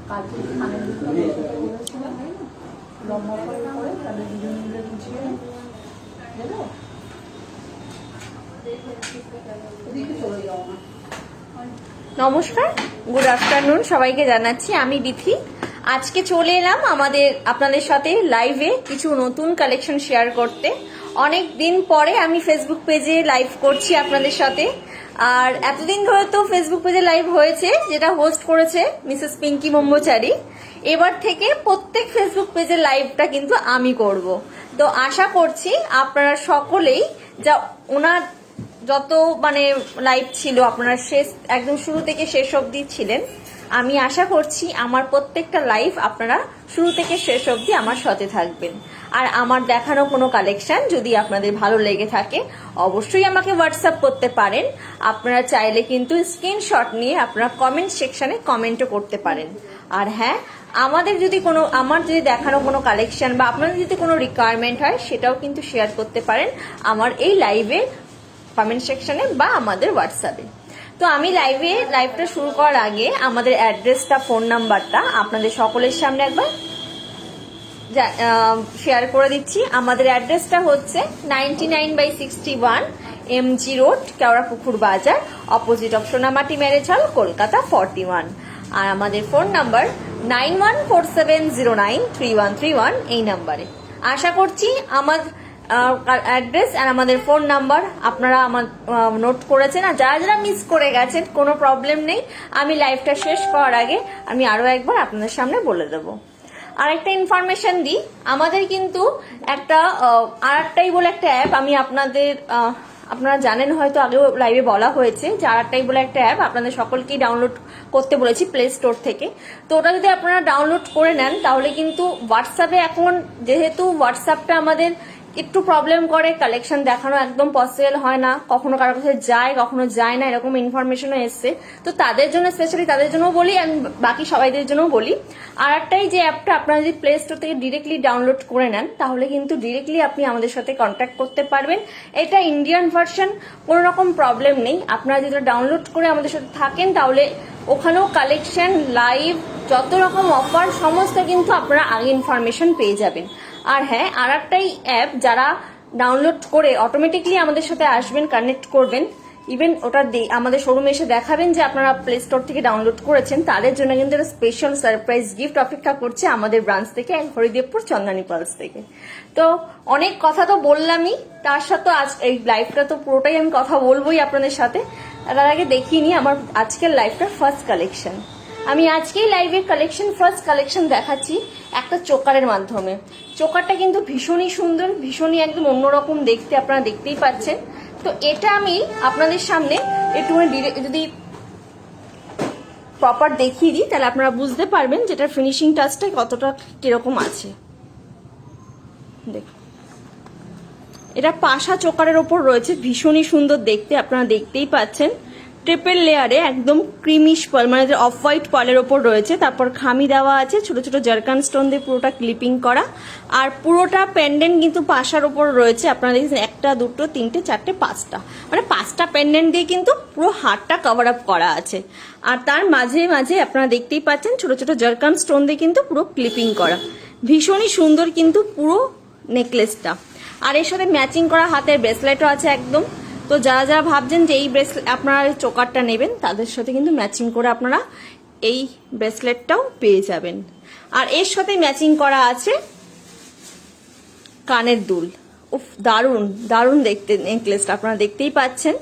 কালকে খানের দিকটা বলেছিলাম লম্বা করে করে তাহলে দুজন মিলে গুছিয়ে দেবো, ওদিকে চলে যাও না। নমস্কার, গুড আফটারনুন সবাইকে জানাচ্ছি। আমি বিথি। আজকে চলে এলাম আপনাদের সাথে লাইভে কিছু নতুন কালেকশন শেয়ার করতে। অনেক দিন পরে আমি ফেসবুক পেজে লাইভ করছি আপনাদের সাথে। আর এতদিন ধরে তো ফেসবুক পেজে লাইভ হয়েছে, যেটা হোস্ট করেছে মিসেস পিঙ্কি ব্রহ্মচারী। এবার থেকে প্রত্যেক ফেসবুক পেজের লাইভটা কিন্তু আমি করব। তো আশা করছি আপনারা সকলেই যা ওনার যত লাইভ ছিল আপনারা একদম শুরু থেকে শেষ অবধি ছিলেন। আমি আশা করছি আমার প্রত্যেকটা লাইভ আপনারা শুরু থেকে শেষ অবধি আমার সাথে থাকবেন। আর আমার দেখানো কোনো কালেকশন যদি আপনাদের ভালো লেগে থাকে অবশ্যই আমাকে হোয়াটসঅ্যাপ করতে পারেন। আপনারা চাইলে কিন্তু স্ক্রিনশট নিয়ে আপনারা কমেন্ট সেকশনে কমেন্টও করতে পারেন। আর হ্যাঁ, আমার যদি দেখানো কোনো কালেকশন বা আপনাদের যদি কোনো রিকোয়ারমেন্ট হয় সেটাও কিন্তু শেয়ার করতে পারেন আমার এই লাইভে কমেন্ট সেকশনে বা আমাদের হোয়াটসঅ্যাপে। তো আমি লাইভটা শুরু করার আগে আমাদের অ্যাড্রেসটা, ফোন নাম্বারটা আপনাদের সকলের সামনে একবার শেয়ার করে দিচ্ছি। আমাদের অ্যাড্রেসটা হচ্ছে 99/61 MG রোড, কেওড়াপুকুর বাজার, opposite of সোনামাটি marriage hall, Kolkata 41। আর আমাদের ফোন নাম্বার 9147093131 এই নাম্বারে। আশা করছি আমার অ্যাড্রেস আর আমাদের ফোন নাম্বার আপনারা আমার নোট করেছেন। আর যারা যারা মিস করে গেছেন কোনো প্রবলেম নেই, আমি লাইভটা শেষ করার আগে আমি আরো একবার আপনাদের সামনে বলে দেবো। আর একটা ইনফরমেশন দিই, আমাদের কিন্তু একটা আরআরটাই বলে একটা অ্যাপ, আমি আপনারা জানেন হয়তো, আগেও লাইভে বলা হয়েছে যে আরআরটাই বলে একটা অ্যাপ আপনাদের সকলকেই ডাউনলোড করতে বলেছি প্লে স্টোর থেকে। তো ওটা যদি আপনারা ডাউনলোড করে নেন তাহলে কিন্তু হোয়াটসঅ্যাপে, এখন যেহেতু হোয়াটসঅ্যাপটা আমাদের একটু প্রবলেম করে, কালেকশন দেখানো একদম পসিবল হয় না, কখনো কারোর কাছে যায় কখনো যায় না, এরকম ইনফরমেশনও এসছে। তো তাদের জন্য, স্পেশালি তাদের জন্য বলি, আমি বাকি সবাইদের জন্য বলি, আর একটাই যে অ্যাপটা আপনারা যদি প্লে স্টোর থেকে ডিরেক্টলি ডাউনলোড করে নেন তাহলে কিন্তু ডিরেক্টলি আপনি আমাদের সাথে কন্ট্যাক্ট করতে পারবেন। এটা ইন্ডিয়ান ভার্সন, কোনো রকম প্রবলেম নেই। আপনারা যদি ডাউনলোড করে আমাদের সাথে থাকেন তাহলে ওখানেও কালেকশন, লাইভ, যত রকম অফার সমস্ত কিন্তু আপনারা আগে ইনফরমেশন পেয়ে যাবেন। আর হ্যাঁ, আর একটাই অ্যাপ যারা ডাউনলোড করে অটোমেটিকলি আমাদের সাথে আসবেন, কানেক্ট করবেন, ইভেন ওটা আমাদের শোরুমে এসে দেখাবেন যে আপনারা প্লে স্টোর থেকে ডাউনলোড করেছেন, তাদের জন্য কিন্তু একটা স্পেশাল সারপ্রাইজ গিফট অপেক্ষা করছে আমাদের ব্রাঞ্চ থেকে, হরিদেবপুর চন্দানী পালস থেকে। তো অনেক কথা তো বললামই, তার সাথে আজ এই লাইভটা তো পুরোটাই আমি কথা বলবোই আপনাদের সাথে। তার আগে দেখিয়ে নিই আমার আজকের লাইভটার ফার্স্ট কালেকশন। আমি আজকেই লাইভের ফার্স্ট কালেকশন দেখাচ্ছি একটা চোকারের মাধ্যমে। চোকারটা কিন্তু ভীষণই সুন্দর, ভীষণই একদম অন্যরকম দেখতে, আপনারা দেখতেই পাচ্ছেন। তো এটা আমি আপনাদের সামনে একটু যদি প্রপার দেখিয়ে দিই তাহলে আপনারা বুঝতে পারবেন যেটার ফিনিশিং টাচটা কতটা কিরকম আছে। দেখুন, এটা পাশা চোকারের ওপর রয়েছে, ভীষণই সুন্দর দেখতে, আপনারা দেখতেই পাচ্ছেন। ট্রিপল লেয়ারে একদম ক্রিমিশ পার্ল, অফ হোয়াইট পার্লের ওপর রয়েছে। তারপর খামি দেওয়া আছে, ছোট ছোট জারকান স্টোন দিয়ে পুরোটা ক্লিপিং করা। আর পুরোটা পেন্ডেন্ট কিন্তু পাশার ওপর রয়েছে। আপনারা দেখছেন 1, 2, 3, 4, 5টা, 5টা পেন্ডেন্ট দিয়ে কিন্তু পুরো হাতটা কভার আপ করা আছে। আর তার মাঝে মাঝে আপনারা দেখতেই পাচ্ছেন ছোট ছোট জারকান স্টোন দিয়ে কিন্তু পুরো ক্লিপিং করা। ভীষণই সুন্দর কিন্তু পুরো নেকলেসটা। আর এর সাথে ম্যাচিং করা হাতের ব্রেসলেটও আছে একদম। তো যারা যারা ভাবছেন যে এই ব্রেসলেট আপনারা চোকারটা নেবেন, তাদের সাথে কিন্তু ম্যাচিং করে আপনারা এই ব্রেসলেটটাও পেয়ে যাবেন। আর এর সাথে ম্যাচিং করা আছে কানের দুল। উফ, দারুণ দারুণ দেখতে নেকলেসটা, আপনারা দেখতেই পাচ্ছেন।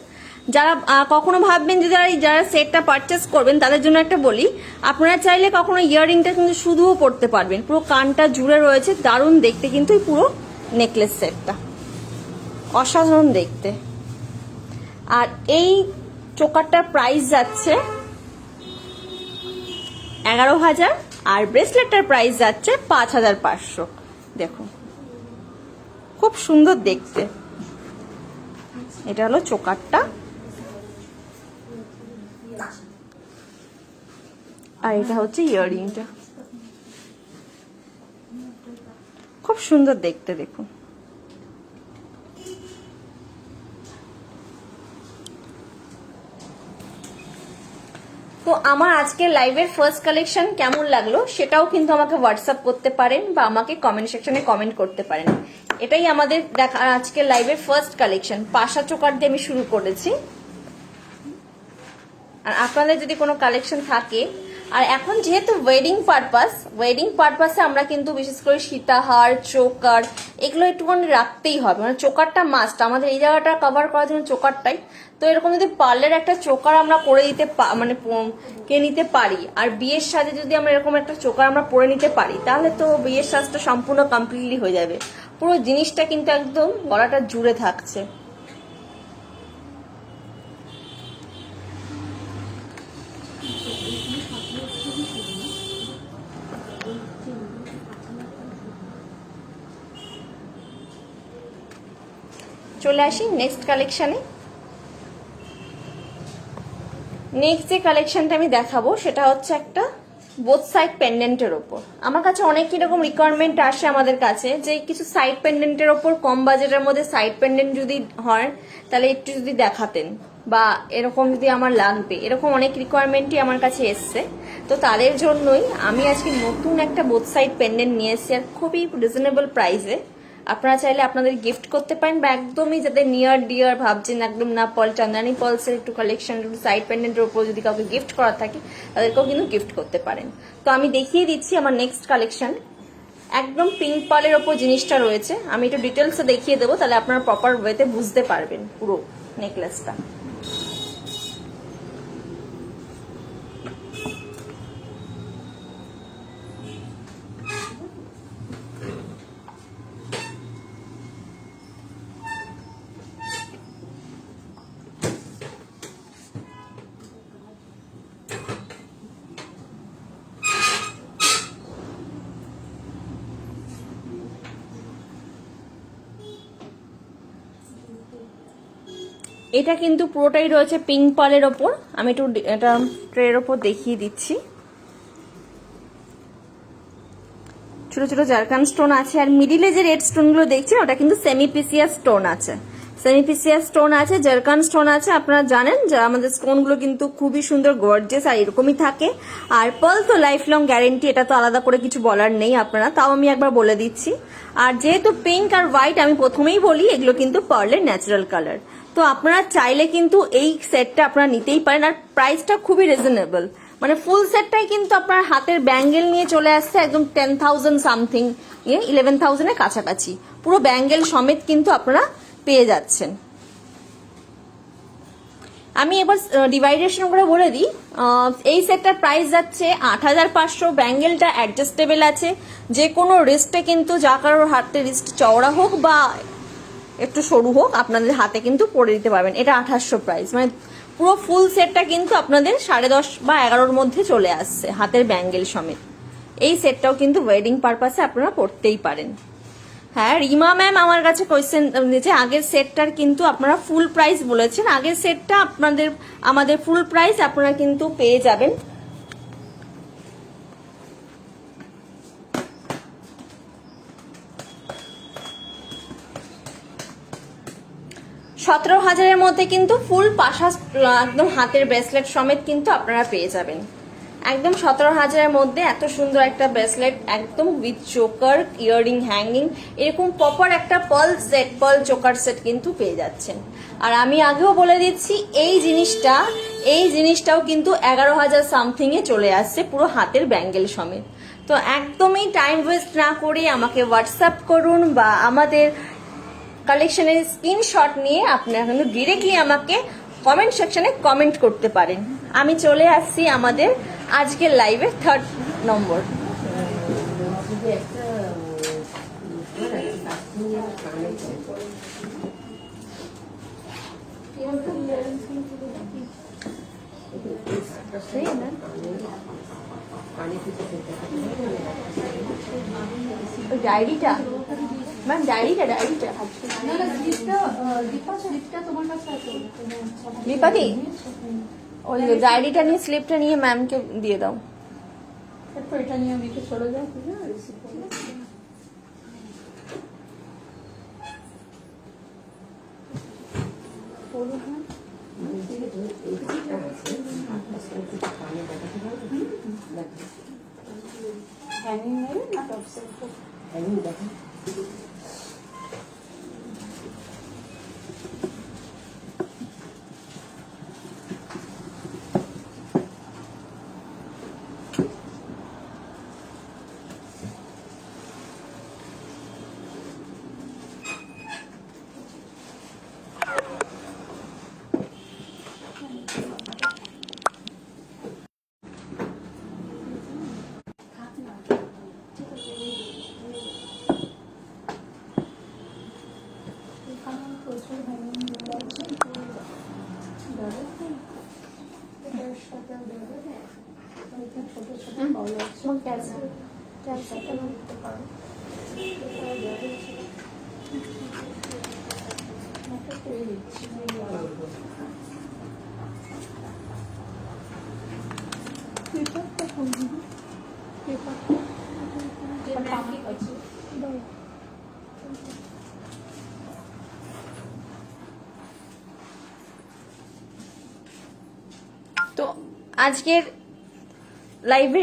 যারা কখনো ভাববেন যে যারা সেটটা পারচেস করবেন তাদের জন্য একটা বলি, আপনারা চাইলে কখনো ইয়াররিংটা কিন্তু শুধুও পরতে পারবেন, পুরো কানটা জুড়ে রয়েছে, দারুণ দেখতে কিন্তু পুরো নেকলেস সেটটা, অসাধারণ দেখতে। আর এই চোকারটার প্রাইস যাচ্ছে 11,000 আর ব্রেসলেটটার প্রাইস যাচ্ছে 5,500। দেখুন, খুব সুন্দর দেখতে। এটা হলো চোকারটা, আর এটা হচ্ছে ইয়াররিংটা। খুব সুন্দর দেখতে, দেখুন। তো আমার আজকের লাইভের ফার্স্ট কালেকশন কেমন লাগলো সেটাও কিন্তু আমাকে হোয়াটসঅ্যাপ করতে পারেন বা আমাকে কমেন্ট সেকশনে কমেন্ট করতে পারেন। এটাই আমাদের দেখা আজকের লাইভের ফার্স্ট কালেকশন। পাশা চোকার দিয়ে আমি শুরু করেছি। আর আপনাদের যদি কোনো কালেকশন থাকে, আর এখন যেহেতু ওয়েডিং পারপাসে আমরা কিন্তু বিশেষ করে সীতাহার, চোকার এগুলো একটুখানি রাখতেই হবে, মানে চোকারটা মাস্ট আমাদের এই জায়গাটা কভার করার জন্য চোকারটাই। তো এরকম যদি পার্লের একটা চোকার আমরা করে দিতে মানে কে নিতে পারি, আর বিয়ের সাজে যদি আমরা এরকম একটা চোকার আমরা পরে নিতে পারি, তাহলে তো বিয়ের সাজটা সম্পূর্ণ কমপ্লিটলি হয়ে যাবে। পুরো জিনিসটা কিন্তু একদম গলাটা জুড়ে থাকছে। চলে আসি নেক্সট কালেকশানে। নেক্সট যে কালেকশনটা আমি দেখাবো সেটা হচ্ছে একটা বোথ সাইড পেন্ডেন্টের ওপর। আমার কাছে অনেক রকম রিকোয়ারমেন্ট আসে আমাদের কাছে যে কিছু সাইড পেন্ডেন্টের ওপর কম বাজেটের মধ্যে সাইড পেন্ডেন্ট যদি হয় তাহলে একটু যদি দেখাতেন, বা এরকম যদি আমার লাগবে, এরকম অনেক রিকোয়ারমেন্টই আমার কাছে এসছে। তো তাদের জন্যই আমি আজকে নতুন একটা বোথ সাইড পেন্ডেন্ট নিয়ে এসেছি, আর খুবই রিজনেবল প্রাইসে। আপনারা চাইলে আপনাদের গিফট করতে পারেন, বা একদমই যাদের নিয়ার ডিয়ার ভাবছেন একদম না চান্দানি পলসের একটু কালেকশন, একটু সাইড পেন্ডেন্টের উপর যদি কাউকে গিফট করা থাকে তাদেরকেও কিন্তু গিফট করতে পারেন। তো আমি দেখিয়ে দিচ্ছি আমার নেক্সট কালেকশন। একদম পিঙ্ক পালের ওপর জিনিসটা রয়েছে, আমি একটু ডিটেলসে দেখিয়ে দেবো, তাহলে আপনারা প্রপার ওয়েতে বুঝতে পারবেন পুরো নেকলেসটা। এটা কিন্তু পুরোটাই রয়েছে পিঙ্ক পালের ওপর। আমি একটু এটা ট্রের ওপর দেখিয়ে দিচ্ছি। ছোট ছোট জারকান স্টোন আছে, আর মিডিলে যে রেড স্টোনগুলো দেখছেন ওটা কিন্তু সেমিপিসিয়াস স্টোন আছে। সেমিপিসিয়াস স্টোন আছে, জারকান স্টোন আছে। আপনারা জানেন যে আমাদের স্টোনগুলো কিন্তু খুবই সুন্দর গর্জিয়াস, আর এরকমই থাকে। আর পার্ল তো লাইফ লং গ্যারেন্টি, এটা তো আলাদা করে কিছু বলার নেই আপনারা, তাও আমি একবার বলে দিচ্ছি। আর যেহেতু পিঙ্ক আর হোয়াইট, আমি প্রথমেই বলি এগুলো কিন্তু পার্লের ন্যাচারাল কালার। তো আপনারা চাইলে কিন্তু এই সেটটা আপনারা নিতেই পারেন, আর প্রাইসটা খুবই রিজনেবল। মানে ফুল সেটটাই কিন্তু আপনার হাতের ব্যাঙ্গেল নিয়ে চলে আসছে একদম 10,000 সামথিং, 11,000-এর কাছাকাছি পুরো ব্যাঙ্গেল সমেত কিন্তু আপনারা পেয়ে যাচ্ছেন। আমি এবার ডিভাইডেশন করে বলে দিই। এই সেটটার প্রাইস যাচ্ছে 8,500। ব্যাঙ্গেলটা অ্যাডজাস্টেবল আছে, যে কোনো রিস্টে কিন্তু, যা কারোর হাতে রিস্ট চওড়া হোক বা একটু সরু হোক, আপনাদের হাতে কিন্তু পরে দিতে পারবেন। এটা 2,800 প্রাইস, মানে পুরো ফুল সেটটা কিন্তু আপনাদের 10.5 বা 11-র মধ্যে চলে আসছে হাতের ব্যাঙ্গেল সমেত। এই সেটটাও কিন্তু ওয়েডিং পারপাসে আপনারা পড়তেই পারেন। হ্যাঁ, রিমা ম্যাম আমার কাছে কোয়েশ্চেন দিয়েছে, আগের সেটটার কিন্তু আপনারা ফুল প্রাইস বলেছেন। আগের সেটটা আমাদের ফুল প্রাইস আপনারা কিন্তু পেয়ে যাবেন 17,000-এর মধ্যে কিন্তু ফুল পাশা একদম হাতের ব্রেসলেট সমেত কিন্তু আপনারা পেয়ে যাবেন। একদম 17,000-এর মধ্যে এত সুন্দর একটা ব্রেসলেট, একদম উইথ চোকার, ইয়াররিং, হ্যাঙ্গিং, এরকম প্রপার একটা পার্ল চোকার সেট কিন্তু পেয়ে যাচ্ছেন। আর আমি আগেও বলে দিচ্ছি এই জিনিসটাও কিন্তু 11,000 সামথিং-এ চলে আসছে পুরো হাতের ব্যাঙ্গেল সমেত। তো একদমই টাইম ওয়েস্ট না করে আমাকে হোয়াটসঅ্যাপ করুন, বা আমাদের কালেকশনের স্ক্রিনশট নিয়ে আপনারা কিন্তু ডিরেক্টলি আমাকে কমেন্ট সেকশনে কমেন্ট করতে পারেন। আমি চলে আসছি আমাদের আজকের লাইভের 3rd নম্বর। ডায়েরিটা ম্যাম, ডায়েরিটা বিপাদি, ওই ডায়েরিটা নিয়ে স্লিপটা নিয়ে ম্যামকে দিয়ে দাও। এটা নিয়ে আমি চলে যাও। হ্যাঙ্গিং নেবে না টপ সেট? হ্যাঙ্গিং দেখো। এখানে প্রচুর হ্যাঙ্গিং গুলো আছে। ধরো এটার সাথে ধরো ওইটা ছোট ছোট বল আছে, ক্যান্সারটা করতে পারো। একটা করে দিচ্ছি পেপারটা কোন দিবি? পেপারটা আছে দাও। তো আজকের লাইভে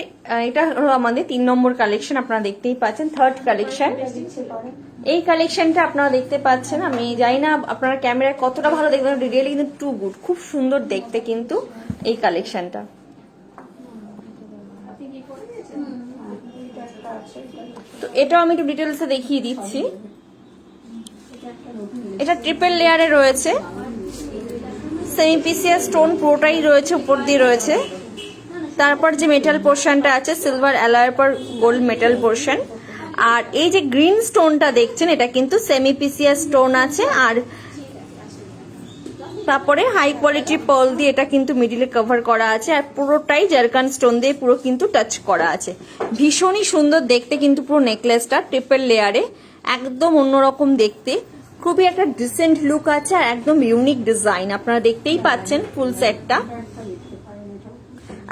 এটা হলো আমাদের 3 নম্বর কালেকশন, আপনারা দেখতেই পাচ্ছেন, থার্ড কালেকশন। এই কালেকশনটা আপনারা দেখতে পাচ্ছেন, আমি জানি না আপনারা ক্যামেরায় কতটা ভালো দেখবেন, রিয়েলি কিন্তু টু গুড, খুব সুন্দর দেখতে কিন্তু এই কালেকশনটা। তো এটাও আমি একটু ডিটেলসে দেখিয়ে দিচ্ছি। এটা ট্রিপল লেয়ারে রয়েছে, সেমি পিসিএস স্টোন পুরোটাই রয়েছে, উপর দিয়ে রয়েছে। তারপর যে মেটাল পোর্শনটা আছে সিলভার অ্যালয়ের পর গোল্ড মেটাল পোর্শন। আর এই যে গ্রিন স্টোনটা দেখছেন এটা কিন্তু সেমি পিসিএস স্টোন আছে। আর তারপরে হাই কোয়ালিটি পার্ল দিয়ে এটা কিন্তু মিডিলে কভার করা আছে, আর পুরোটাই জারকান স্টোন দিয়ে পুরো কিন্তু টাচ করা আছে। ভীষণই সুন্দর দেখতে কিন্তু পুরো নেকলেসটা ট্রিপল লেয়ারে, একদম অন্যরকম দেখতে, খুবই একটা ডিসেন্ট লুক আছে আর একদম ইউনিক ডিজাইন। আপনারা দেখতেই পাচ্ছেন ফুল সেটটা।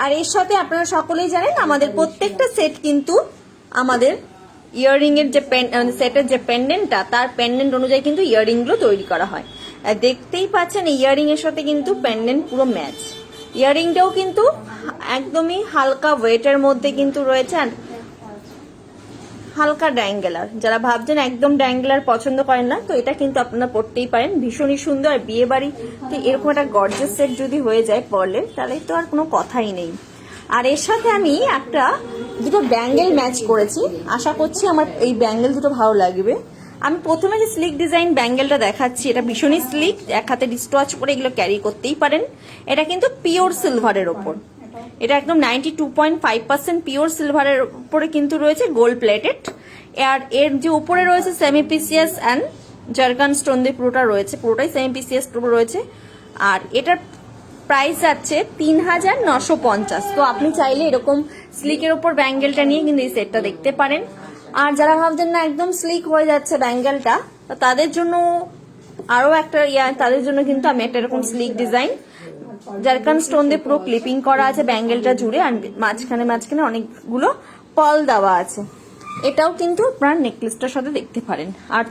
আর এর সাথে আপনারা সকলেই জানেন আমাদের প্রত্যেকটা সেট কিন্তু আমাদের ইয়াররিং এর যে সেটের যে পেন্ডেন্টটা, তার পেন্ডেন্ট অনুযায়ী কিন্তু ইয়াররিং গুলো তৈরি করা হয়। আর দেখতেই পাচ্ছেন ইয়াররিং এর সাথে কিন্তু পেন্ডেন্ট পুরো ম্যাচ। ইয়াররিংটাও কিন্তু একদমই হালকা ওয়েটের মধ্যে কিন্তু রয়েছে, আর হালকা ড্যাঙ্গেলার। যারা ভাবছেন একদম ড্যাঙ্গেলার পছন্দ করেন না, তো এটা কিন্তু আপনারা পড়তেই পারেন, ভীষণই সুন্দর। আর বিয়ে বাড়িতে এরকম একটা গর্জিয়াস সেট যদি হয়ে যায় পার্লের, তাহলে তো আর কোনো কথাই নেই। আর এর সাথে আমি দুটো ব্যাঙ্গেল ম্যাচ করেছি, আশা করছি আমার এই ব্যাঙ্গেল দুটো ভালো লাগবে। আমি প্রথমে যে স্লিক ডিজাইন ব্যাঙ্গেলটা দেখাচ্ছি, এটা ভীষণই স্লিক, এক হাতে রিস্টওয়াচ করে এগুলো ক্যারি করতেই পারেন। এটা কিন্তু পিওর সিলভারের ওপর, এটা একদম 92.5% পিওর সিলভারের উপরে কিন্তু রয়েছে, গোল্ড প্লেটেড। আর এর যে উপরে রয়েছে semi PCS and zircon stone দিয়ে পুরোটা রয়েছে, পুরোটাই সেমি পিসিএস রয়েছে। আর এটার প্রাইস যাচ্ছে 3950। তো আপনি চাইলে এরকম স্লিকের ওপর ব্যাঙ্গেলটা নিয়ে কিন্তু এই সেটটা দেখতে পারেন। আর যারা ভাবছেন না একদম স্লিক হয়ে যাচ্ছে ব্যাঙ্গেলটা, তাদের জন্য আরো একটা তাদের জন্য কিন্তু আমি একটা এরকম স্লিক ডিজাইন জারকান স্টোন দিয়ে পুরো ক্লিপিং করা আছে ব্যাঙ্গেলটা জুড়ে, আর মাঝখানে মাঝখানে অনেকগুলো পার্ল দেওয়া আছে। এটাও কিন্তু আপনারা নেকলেসটার সাথে দেখতে পারেন। আর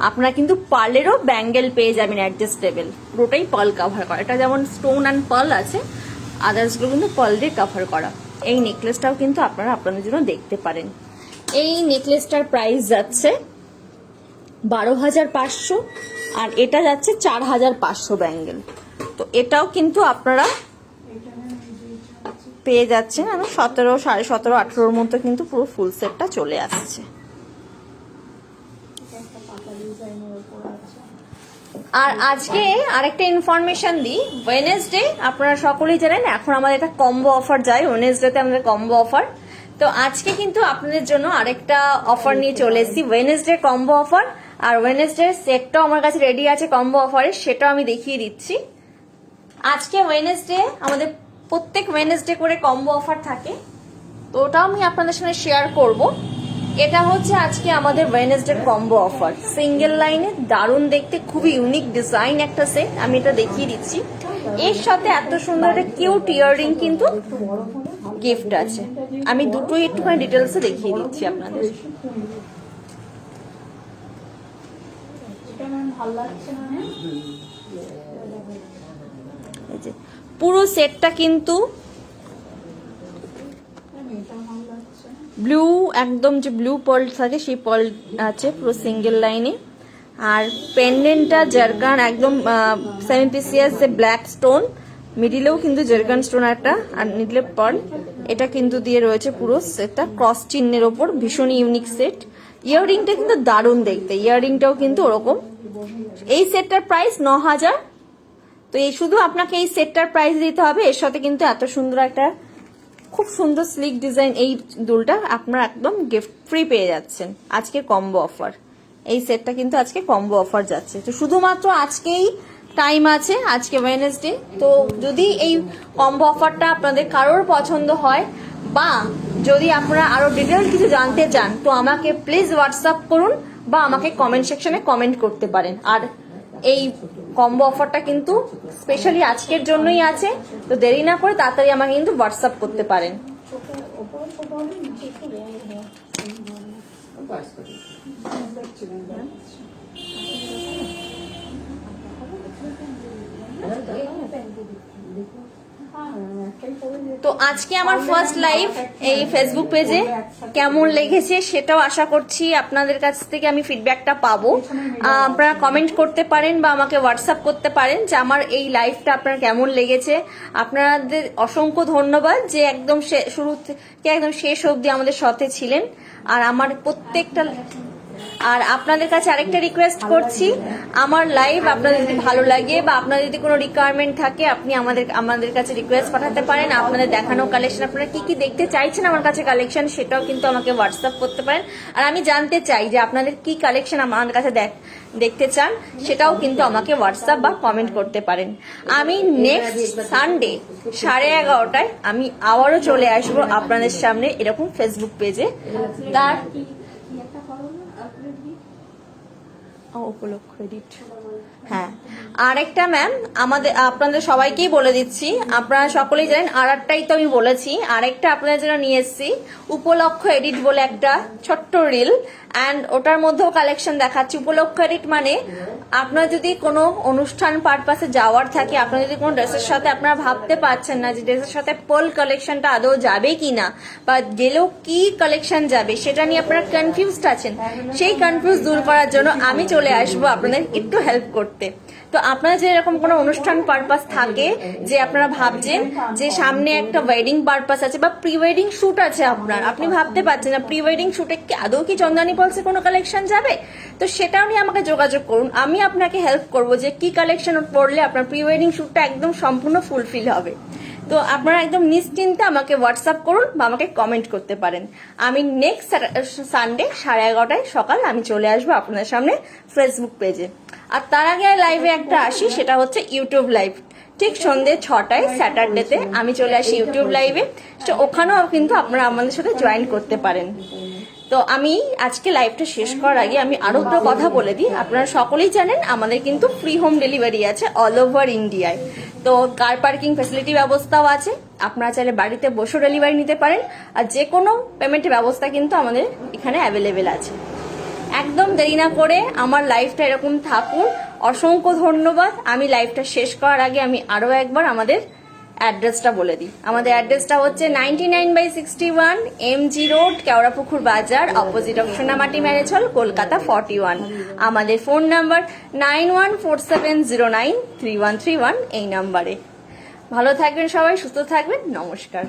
আপনারা কিন্তু পার্লেরও ব্যাঙ্গেল পেয়ে যাবেন অ্যাডজাস্টেবল, পুরোটাই পার্ল কভার করা। এটা যেমন স্টোন অ্যান্ড পার্ল আছে, আদার্সগুলো কিন্তু পার্ল দিয়ে কভার করা। এই নেকলেসটাও কিন্তু আপনারা আপনাদের জন্য দেখতে পারেন। এই নেকলেসটার প্রাইস যাচ্ছে 12,500, আর এটা যাচ্ছে 4,500 ব্যাঙ্গেল। তো এটাও কিন্তু আপনারা পেয়ে যাচ্ছেন। আমি 17, 17.5, 18 মতো কিন্তু পুরো ফুল সেটটা চলে আসছে। আর আজকে আরেকটা ইনফরমেশন দিই, ওয়েডনেসডে আপনারা সকলেই জানেন এখন আমাদের একটা কম্বো অফার যায়, ওয়েডনেসডেতে আমাদের কম্বো অফার। তো আজকে কিন্তু আপনাদের জন্য আরেকটা অফার নিয়ে চলে এসেছি, ওয়েডনেসডে কম্বো অফার। আর ওয়েডনেসডে সেটটাও আমার কাছে রেডি আছে কম্বো অফারে, সেটাও আমি দেখিয়ে দিচ্ছি। আজকে ওয়েডনেসডে আমাদের প্রত্যেক ওয়েডনেসডে করে কম্বো অফার থাকে, তো ওটাও আমি আপনাদের সঙ্গে শেয়ার করব। এটা হচ্ছে আজকে আমাদের ওয়েডনেসডে কম্বো অফার, সিঙ্গেল লাইনে দারুণ দেখতে, খুবই ইউনিক ডিজাইন একটা সেট, আমি এটা দেখিয়ে দিচ্ছি। এর সাথে এত সুন্দর একটা কিউট ইয়াররিং কিন্তু গিফট আছে। আমি দুটোই একটুখানি ডিটেলসে দেখিয়ে দিচ্ছি আপনাদের। পুরো সেটটা কিন্তু এটা ভালো লাগছে। ব্লু, একদম যে ব্লু পার্ল থাকে সেই পার্ল আছে পুরো সিঙ্গেল লাইনে। আর পেন্ডেন্টটা জারকান একদম সেমি পিসিএস যে ব্ল্যাক স্টোন, মিডিলেও কিন্তু জারকান স্টোন একটা, আর নিডলে পার্ল। এটা কিন্তু দিয়ে রয়েছে পুরো সেটটা ক্রস চিহ্নের ওপর, ভীষণ ইউনিক সেট। ইয়াররিংটা কিন্তু দারুণ দেখতে, ইয়াররিংটাও কিন্তু ওরকম। এই সেটটার প্রাইস 9000। তো এই শুধু আপনাকে এই সেটটার প্রাইস দিতে হবে, এর সাথে কিন্তু এত সুন্দর একটা খুব সুন্দর স্লিক ডিজাইন এই দুলটা আপনারা একদম গিফট ফ্রি পেয়ে যাচ্ছেন আজকে কম্বো অফার। এই সেটটা কিন্তু আজকে কম্বো অফার যাচ্ছে, তো শুধুমাত্র আজকেই টাইম আছে, আজকে ওয়েডনেসডে। তো যদি এই কম্বো অফারটা আপনাদের কারোর পছন্দ হয় বা যদি আপনারা আরো ডিটেল কিছু জানতে চান, তো আমাকে প্লিজ হোয়াটসঅ্যাপ করুন বা আমাকে কমেন্ট সেকশনে কমেন্ট করতে পারেন। আর এই কম্বো অফারটা কিন্তু স্পেশালি আজকের জন্যই আছে, তো দেরি না করে তাড়াতাড়ি আমাকে কিন্তু হোয়াটসঅ্যাপ করতে পারেন। চোখের ওপরে ছোট হলে নিচে একটু বড় হয়। দেখছিলেন তো আজকে আমার ফার্স্ট লাইভ এই ফেসবুক পেজে কেমন লেগেছে সেটাও আশা করছি আপনাদের কাছ থেকে আমি ফিডব্যাকটা পাবো। আপনারা কমেন্ট করতে পারেন বা আমাকে হোয়াটসঅ্যাপ করতে পারেন যে আমার এই লাইভটা আপনার কেমন লেগেছে। আপনাদের অসংখ্য ধন্যবাদ যে একদম শুরু থেকে একদম শেষ অবধি আমাদের সাথে ছিলেন। আর আমার প্রত্যেকটা, আর আপনাদের কাছে আরেকটা রিকোয়েস্ট করছি, আমার লাইভ আপনাদের যদি ভালো লাগে বা আপনাদের যদি কোনো রিকোয়ারমেন্ট থাকে আপনি আমাদের কাছে রিকোয়েস্ট পাঠাতে পারেন। আপনাদের দেখানো কালেকশন, আপনারা কি কি দেখতে চাইছেন আমার কাছে কালেকশন, সেটাও কিন্তু আমাকে হোয়াটসঅ্যাপ করতে পারেন। আর আমি জানতে চাই যে আপনাদের কি কালেকশন আমার কাছে দেখতে চান, সেটাও কিন্তু আমাকে হোয়াটসঅ্যাপ বা কমেন্ট করতে পারেন। আমি নেক্সট সানডে 11:30টায় আমি আবারও চলে আসবো আপনাদের সামনে এরকম ফেসবুক পেজে। তার উপলক্ষ এডিট, হ্যাঁ। আর একটা ম্যাম আপনাদের সবাইকেই বলে দিচ্ছি, আপনারা সকলেই জানেন, আর একটাই তো আমি বলেছি, আরেকটা আপনাদের জন্য নিয়ে এসেছি উপলক্ষ এডিট বলে একটা ছোট্ট রিল, অ্যান্ড ওটার মধ্যেও কালেকশন দেখাচ্ছি। উপলক্ষ এডিট মানে আপনার যদি কোনো অনুষ্ঠান পারপাসে যাওয়ার থাকে, আপনার যদি কোনো ড্রেসের সাথে আপনারা ভাবতে পারছেন না যে ড্রেসের সাথে পার্ল কালেকশনটা আদৌ যাবে কিনা, বা গেলেও কি কালেকশন যাবে সেটা নিয়ে আপনারা কনফিউজড আছেন, সেই কনফিউজ দূর করার জন্য আমি চলে আসবো আপনাদের একটু হেল্প করতে। তো আপনারা যে এরকম কোনো অনুষ্ঠান পারপাস থাকে, যে আপনারা ভাবছেন যে সামনে একটা ওয়েডিং পারপাস আছে বা প্রি ওয়েডিং শুট আছে, আপনি ভাবতে পারছেন না প্রি ওয়েডিং শুটে কি আদৌ কি চন্দানি পলসে কোনো কালেকশন যাবে, তো সেটাও নিয়ে আমাকে যোগাযোগ করুন। আমি আপনাকে হেল্প করবো যে কি কালেকশন পড়লে আপনার প্রি ওয়েডিং শুটটা একদম সম্পূর্ণ ফুলফিল হবে। তো আপনারা একদম নিশ্চিন্তে আমাকে হোয়াটসঅ্যাপ করুন বা আমাকে কমেন্ট করতে পারেন। আমি নেক্সট সানডে 11:30টায় সকাল আমি চলে আসবো আপনাদের সামনে ফেসবুক পেজে। আর তার আগে লাইভে একটা আসি, সেটা হচ্ছে ইউটিউব লাইভ। ঠিক সন্ধ্যে 6টায় স্যাটারডেতে আমি চলে আসি ইউটিউব লাইভে, তো ওখানেও কিন্তু আপনারা আমাদের সাথে জয়েন করতে পারেন। তো আমি আজকে লাইভটা শেষ করার আগে আমি আরো একটা কথা বলে দিই, আপনারা সকলেই জানেন আমাদের কিন্তু ফ্রি হোম ডেলিভারি আছে অল ওভার ইন্ডিয়ায়। তো কার পার্কিং ফ্যাসিলিটি ব্যবস্থাও আছে, আপনারা চাইলে বাড়িতে বসেও ডেলিভারি নিতে পারেন। আর যে কোনো পেমেন্টের ব্যবস্থা কিন্তু আমাদের এখানে অ্যাভেলেবেল আছে। একদম দেরি না করে আমার লাইফটা এরকম থাকুন। অসংখ্য ধন্যবাদ। আমি লাইফটা শেষ করার আগে আমি আরো একবার আমাদের অ্যাড্রেসটা বলে দিই। আমাদের অ্যাড্রেসটা হচ্ছে 99/61 MG রোড, কেওড়াপুকুর বাজার, opposite of সোনামাটি marriage hall, Kolkata 41। আমাদের ফোন নাম্বার 9147093131 এই নাম্বারে। ভালো থাকবেন সবাই, সুস্থ থাকবেন, নমস্কার।